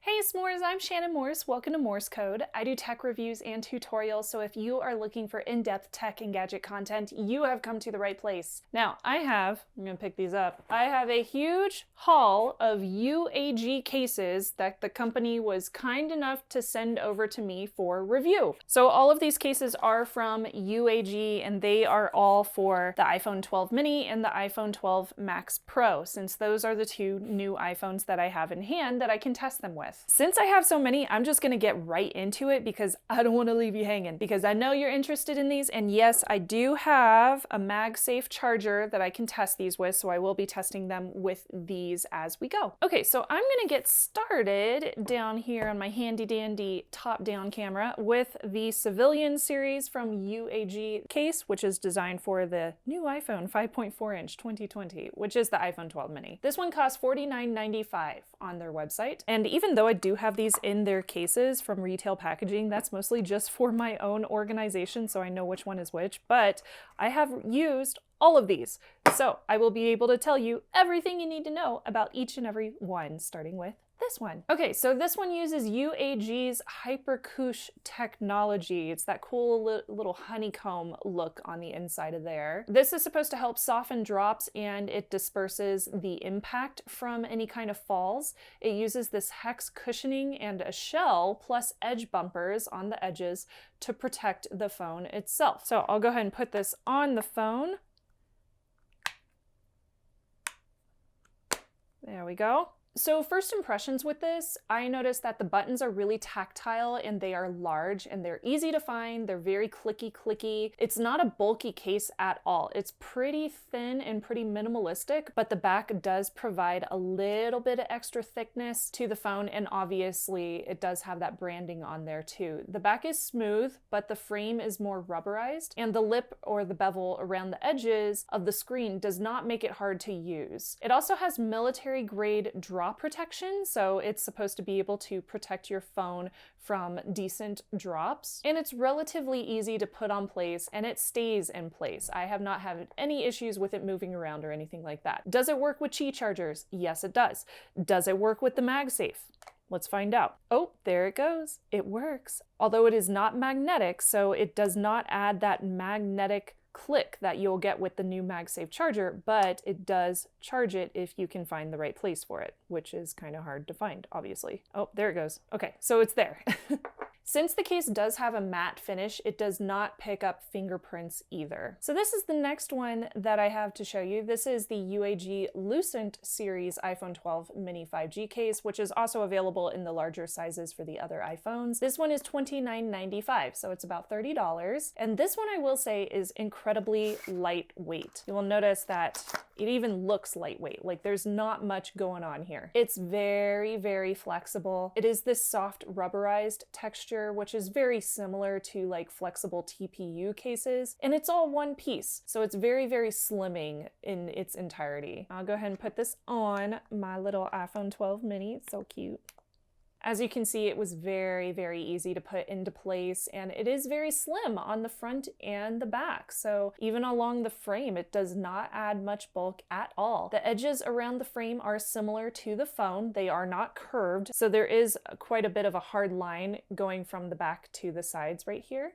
Hey S'mores, I'm Shannon Morse. Welcome to Morse Code. I do tech reviews and tutorials, so if you are looking for in-depth tech and gadget content, you have come to the right place. Now, I'm gonna pick these up. I have a huge haul of UAG cases that the company was kind enough to send over to me for review. So all of these cases are from UAG, and they are all for the iPhone 12 mini and the iPhone 12 Max Pro, since those are the two new iPhones that I have in hand that I can test them with. Since I have so many, I'm just gonna get right into it because I don't wanna leave you hanging, because I know you're interested in these, and yes, I do have a Magsafe charger that I can test these with, so I will be testing them with these as we go. Okay, so I'm gonna get started down here on my handy dandy top-down camera with the Civilian series from UAG Case, which is designed for the new iPhone 5.4-inch 2020, which is the iPhone 12 mini. This one costs $49.95 on their website, and even though I do have these in their cases from retail packaging, that's mostly just for my own organization, so I know which one is which, but I have used all of these. So I will be able to tell you everything you need to know about each and every one, starting with this one. Okay, so this one uses UAG's Hypercush technology. It's that cool little honeycomb look on the inside of there. This is supposed to help soften drops, and it disperses the impact from any kind of falls. It uses this hex cushioning and a shell plus edge bumpers on the edges to protect the phone itself. So I'll go ahead and put this on the phone. There we go. So first impressions with this, I noticed that the buttons are really tactile and they are large and they're easy to find. They're very clicky. It's not a bulky case at all. It's pretty thin and pretty minimalistic, but the back does provide a little bit of extra thickness to the phone, and obviously it does have that branding on there too. The back is smooth, but the frame is more rubberized, and the lip or the bevel around the edges of the screen does not make it hard to use. It also has military grade drop protection, so it's supposed to be able to protect your phone from decent drops, and it's relatively easy to put on place, and it stays in place. I have not had any issues with it moving around or anything like that. Does it work with Qi chargers? Yes, it does. Does it work with the Magsafe? Let's find out. Oh, there it goes. It works. Although it is not magnetic, so it does not add that magnetic click that you'll get with the new Magsafe charger, but it does charge it if you can find the right place for it, which is kind of hard to find, obviously. Oh, there it goes. Okay, so it's there. Since the case does have a matte finish, it does not pick up fingerprints either. So this is the next one that I have to show you. This is the UAG Lucent Series iPhone 12 mini 5G case, which is also available in the larger sizes for the other iPhones. This one is $29.95, so it's about $30. And this one, I will say, is incredibly lightweight. You will notice that it even looks lightweight, like there's not much going on here. It's very flexible. It is this soft rubberized texture, which is very similar to like flexible TPU cases, and it's all one piece, so it's very slimming in its entirety. I'll go ahead and put this on my little iPhone 12 mini. It's so cute. As you can see, it was very easy to put into place, and it is very slim on the front and the back. So even along the frame, it does not add much bulk at all. The edges around the frame are similar to the phone. They are not curved, so there is quite a bit of a hard line going from the back to the sides right here.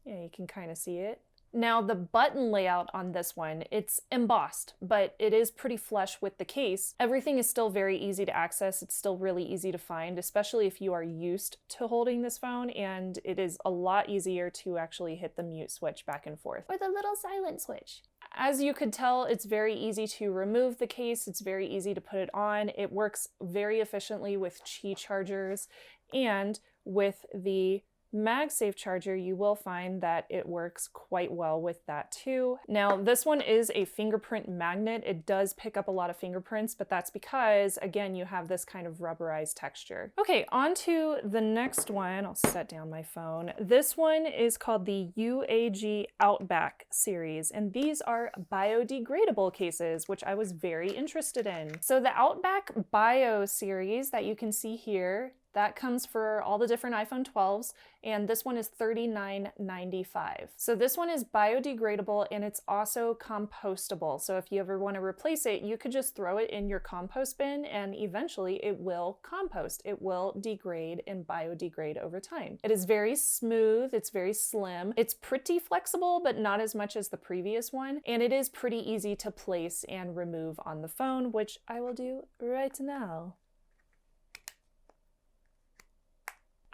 Yeah, you can kind of see it. Now the button layout on this one, it's embossed, but it is pretty flush with the case. Everything is still very easy to access. It's still really easy to find, especially if you are used to holding this phone, and it is a lot easier to actually hit the mute switch back and forth, or the little silent switch. As you could tell, it's very easy to remove the case. It's very easy to put it on. It works very efficiently with Qi chargers, and with the Magsafe charger, you will find that it works quite well with that too. Now, this one is a fingerprint magnet. It does pick up a lot of fingerprints, but that's because, again, you have this kind of rubberized texture. Okay, on to the next one. I'll set down my phone. This one is called the UAG Outback series, and these are biodegradable cases, which I was very interested in. So the Outback Bio series that you can see here That comes for all the different iPhone 12s, and this one is $39.95. So this one is biodegradable and it's also compostable. So if you ever want to replace it, you could just throw it in your compost bin and eventually it will compost. It will degrade and biodegrade over time. It is very smooth, it's very slim, it's pretty flexible, but not as much as the previous one, and it is pretty easy to place and remove on the phone, which I will do right now.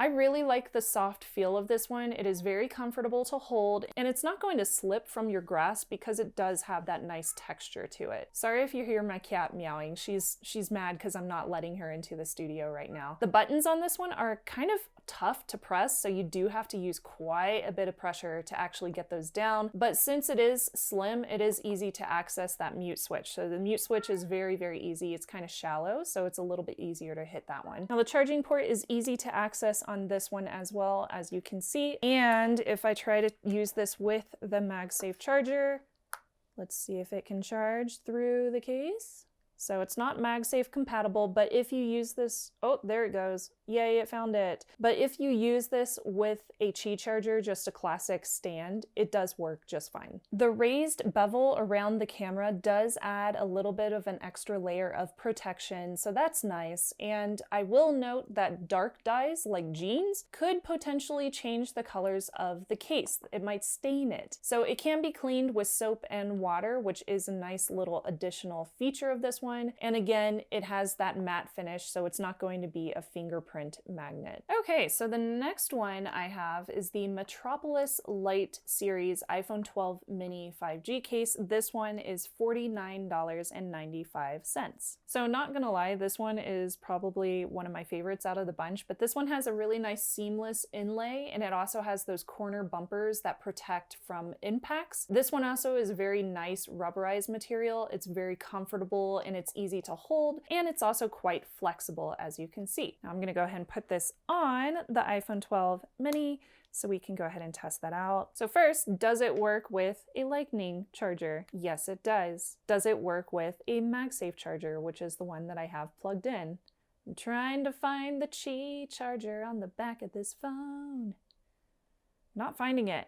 I really like the soft feel of this one. It is very comfortable to hold and it's not going to slip from your grasp because it does have that nice texture to it. Sorry if you hear my cat meowing. She's mad because I'm not letting her into the studio right now. The buttons on this one are kind of tough to press, so you do have to use quite a bit of pressure to actually get those down. But since it is slim, it is easy to access that mute switch. So the mute switch is very, very easy. It's kind of shallow, so it's a little bit easier to hit that one. Now the charging port is easy to access on this one as well, as you can see. And if I try to use this with the Magsafe charger, let's see if it can charge through the case. So it's not Magsafe compatible, but if you use this, oh, there it goes. Yay, it found it. But if you use this with a Qi charger, just a classic stand, it does work just fine. The raised bevel around the camera does add a little bit of an extra layer of protection, so that's nice. And I will note that dark dyes like jeans could potentially change the colors of the case. It might stain it. So it can be cleaned with soap and water, which is a nice little additional feature of this one. And again, it has that matte finish, so it's not going to be a fingerprint magnet. Okay, so the next one I have is the Metropolis Lite series iPhone 12 mini 5G case. This one is $49.95. So not gonna lie, this one is probably one of my favorites out of the bunch, but this one has a really nice seamless inlay and it also has those corner bumpers that protect from impacts. This one also is a very nice rubberized material. It's very comfortable and it's easy to hold, and it's also quite flexible, as you can see. Now I'm gonna go ahead and put this on the iPhone 12 mini so we can go ahead and test that out. So first, does it work with a Lightning charger? Yes, it does. Does it work with a Magsafe charger, which is the one that I have plugged in? I'm trying to find the Qi charger on the back of this phone. Not finding it.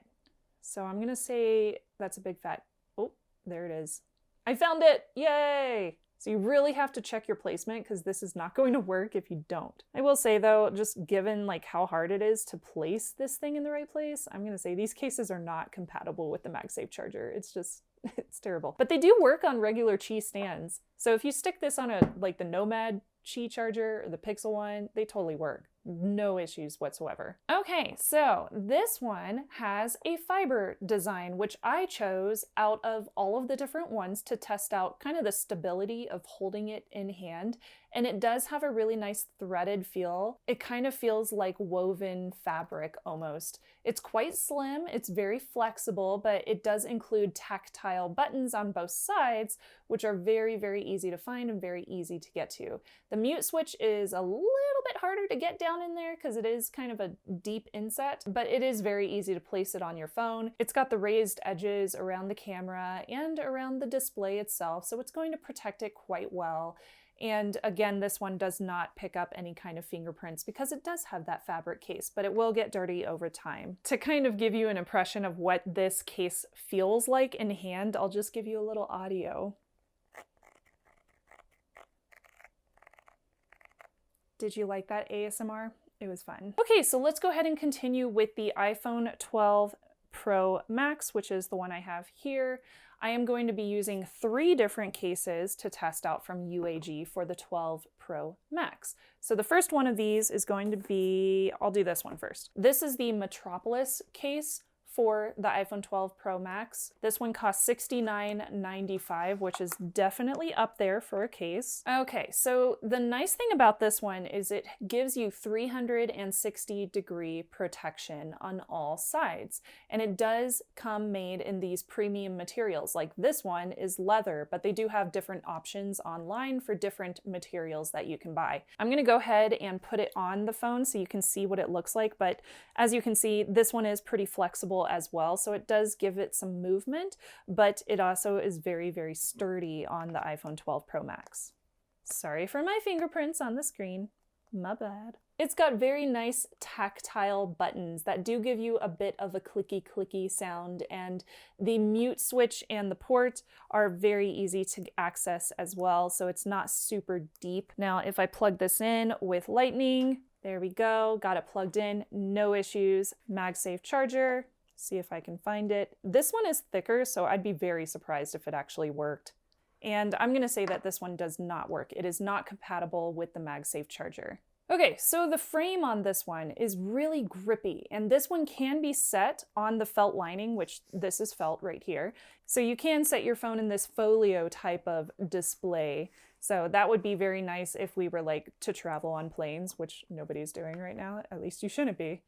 So I'm gonna say that's a big fat, oh, there it is. I found it, yay! So you really have to check your placement because this is not going to work if you don't. I will say though, just given like how hard it is to place this thing in the right place, I'm gonna say these cases are not compatible with the Magsafe charger. It's just, it's terrible. But they do work on regular Qi stands. So if you stick this on a, like the Nomad Qi charger or the Pixel one, they totally work. No issues whatsoever. Okay, so this one has a fiber design, which I chose out of all of the different ones to test out kind of the stability of holding it in hand. And it does have a really nice threaded feel. It kind of feels like woven fabric almost. It's quite slim, it's very flexible, but it does include tactile buttons on both sides, which are very, very easy to find and very easy to get to. The mute switch is a little bit harder to get down in there because it is kind of a deep inset, but it is very easy to place it on your phone. It's got the raised edges around the camera and around the display itself, so it's going to protect it quite well. And again, this one does not pick up any kind of fingerprints because it does have that fabric case, but it will get dirty over time. To kind of give you an impression of what this case feels like in hand, I'll just give you a little audio. Did you like that ASMR? It was fun. Okay, so let's go ahead and continue with the iPhone 12 Pro Max, which is the one I have here. I am going to be using 3 different cases to test out from UAG for the 12 Pro Max. So the first one of these is going to be, I'll do this one first. This is the Metropolis case for the iPhone 12 Pro Max. This one costs $69.95, which is definitely up there for a case. Okay, so the nice thing about this one is it gives you 360-degree protection on all sides. And it does come made in these premium materials. Like this one is leather, but they do have different options online for different materials that you can buy. I'm gonna go ahead and put it on the phone so you can see what it looks like. But as you can see, this one is pretty flexible as well, so it does give it some movement, but it also is very, very sturdy on the iPhone 12 Pro Max. Sorry for my fingerprints on the screen. My bad. It's got very nice tactile buttons that do give you a bit of a clicky sound, and the mute switch and the port are very easy to access as well, so it's not super deep. Now, if I plug this in with lightning, there we go, got it plugged in, no issues. Magsafe charger, see if I can find it. This one is thicker, so I'd be very surprised if it actually worked. And I'm gonna say that this one does not work. It is not compatible with the Magsafe charger. Okay, so the frame on this one is really grippy, and this one can be set on the felt lining, which this is felt right here. So you can set your phone in this folio type of display. So that would be very nice if we were like to travel on planes, which nobody's doing right now. At least you shouldn't be.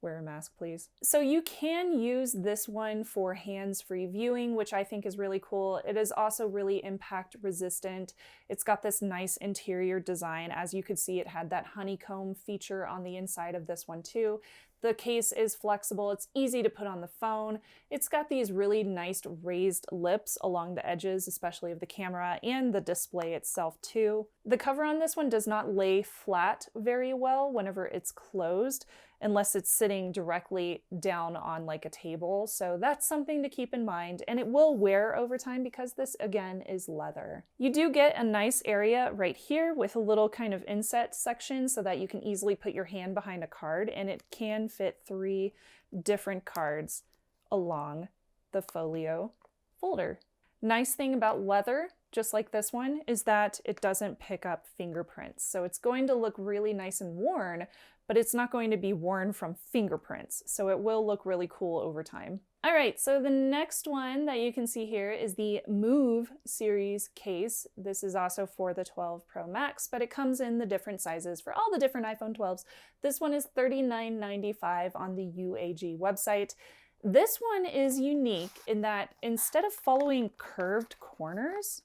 Wear a mask, please. So you can use this one for hands-free viewing, which I think is really cool. It is also really impact resistant. It's got this nice interior design. As you could see, it had that honeycomb feature on the inside of this one too. The case is flexible, it's easy to put on the phone. It's got these really nice raised lips along the edges, especially of the camera and the display itself too. The cover on this one does not lay flat very well whenever it's closed, unless it's sitting directly down on like a table. So that's something to keep in mind, and it will wear over time because this again is leather. You do get a nice area right here with a little kind of inset section so that you can easily put your hand behind a card, and it can fit 3 different cards along the folio folder. Nice thing about leather, just like this one, is that it doesn't pick up fingerprints. So it's going to look really nice and worn, but it's not going to be worn from fingerprints. So it will look really cool over time. All right, so the next one that you can see here is the Move series case. This is also for the 12 Pro Max, but it comes in the different sizes for all the different iPhone 12s. This one is $39.95 on the UAG website. This one is unique in that instead of following curved corners,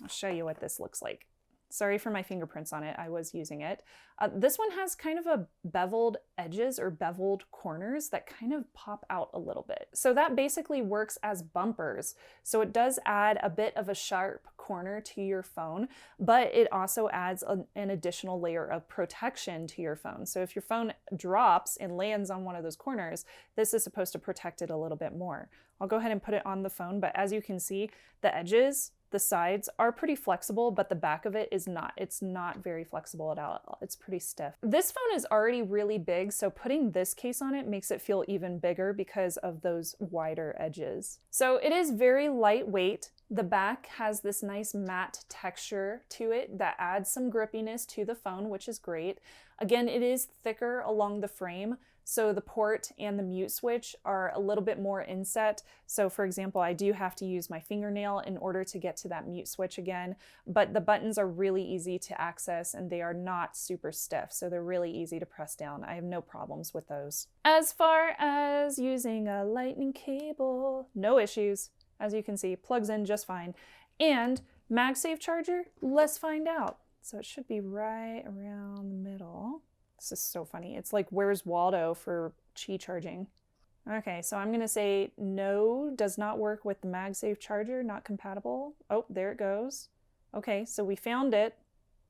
I'll show you what this looks like. Sorry for my fingerprints on it, I was using it. This one has kind of a beveled edges or beveled corners that kind of pop out a little bit. So that basically works as bumpers. So it does add a bit of a sharp corner to your phone, but it also adds an additional layer of protection to your phone. So if your phone drops and lands on one of those corners, this is supposed to protect it a little bit more. I'll go ahead and put it on the phone, but as you can see, the edges, the sides are pretty flexible, but the back of it is not. It's not very flexible at all. It's pretty stiff. This phone is already really big, so putting this case on it makes it feel even bigger because of those wider edges. So it is very lightweight. The back has this nice matte texture to it that adds some grippiness to the phone, which is great. Again, it is thicker along the frame, so the port and the mute switch are a little bit more inset. So for example, I do have to use my fingernail in order to get to that mute switch again, but the buttons are really easy to access and they are not super stiff. So they're really easy to press down. I have no problems with those. As far as using a lightning cable, no issues. As you can see, plugs in just fine. And MagSafe charger, let's find out. So it should be right around the middle. This is so funny. It's like, where's Waldo for Qi charging? Okay, so I'm gonna say no, does not work with the MagSafe charger, not compatible. Oh, there it goes. Okay, so we found it.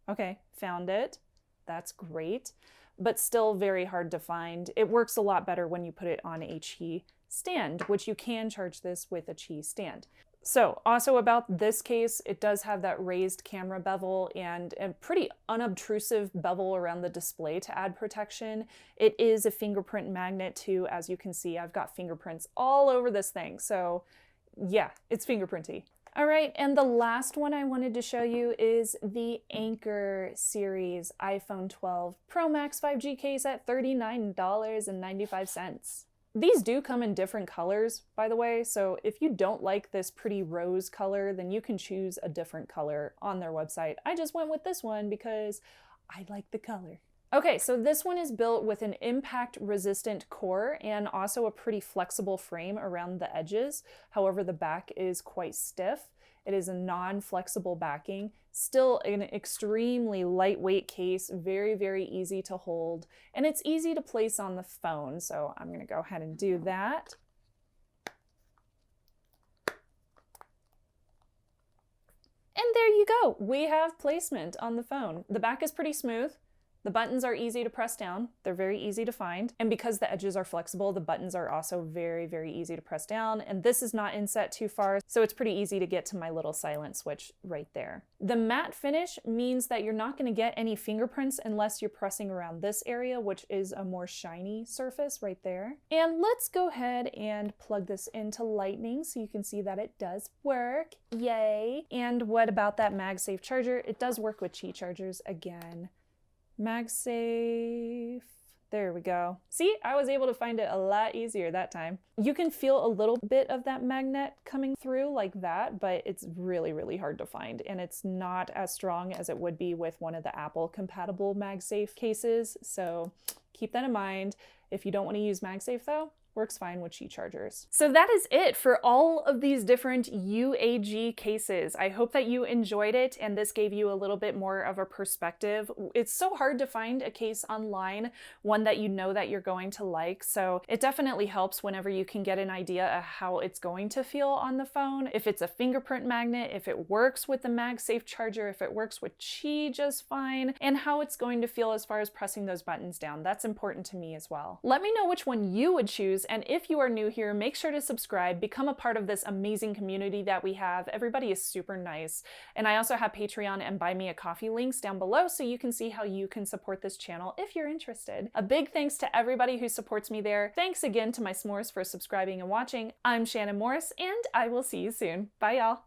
Okay, found it. That's great, but still very hard to find. It works a lot better when you put it on a Qi stand, which you can charge this with a Qi stand. So also about this case, it does have that raised camera bevel and a pretty unobtrusive bevel around the display to add protection. It is a fingerprint magnet too. As you can see, I've got fingerprints all over this thing. So yeah, it's fingerprinty. All right, and the last one I wanted to show you is the Anker Series iPhone 12 Pro Max 5G case at $39.95. These do come in different colors, by the way, so if you don't like this pretty rose color, then you can choose a different color on their website. I just went with this one because I like the color. Okay, so this one is built with an impact-resistant core and also a pretty flexible frame around the edges. However, the back is quite stiff. It is a non-flexible backing, still an extremely lightweight case, very, very easy to hold, and it's easy to place on the phone. So I'm gonna go ahead and do that. And there you go. We have placement on the phone. The back is pretty smooth. The buttons are easy to press down. They're very easy to find. And because the edges are flexible, the buttons are also very, very easy to press down. And this is not inset too far, so it's pretty easy to get to my little silent switch right there. The matte finish means that you're not going to get any fingerprints unless you're pressing around this area, which is a more shiny surface right there. And let's go ahead and plug this into Lightning so you can see that it does work. Yay! And what about that Magsafe charger? It does work with Qi chargers again. Magsafe. There we go. See, I was able to find it a lot easier that time. You can feel a little bit of that magnet coming through like that, but it's really, really hard to find. And it's not as strong as it would be with one of the Apple compatible Magsafe cases. So keep that in mind. If you don't want to use Magsafe though, works fine with Qi chargers. So that is it for all of these different UAG cases. I hope that you enjoyed it and this gave you a little bit more of a perspective. It's so hard to find a case online, one that you know that you're going to like. So it definitely helps whenever you can get an idea of how it's going to feel on the phone. If it's a fingerprint magnet, if it works with the Magsafe charger, if it works with Qi just fine, and how it's going to feel as far as pressing those buttons down. That's important to me as well. Let me know which one you would choose. And if you are new here, make sure to subscribe, become a part of this amazing community that we have. Everybody is super nice. And I also have Patreon and Buy Me a Coffee links down below so you can see how you can support this channel if you're interested. A big thanks to everybody who supports me there. Thanks again to my s'mores for subscribing and watching. I'm Shannon Morse, and I will see you soon. Bye, y'all.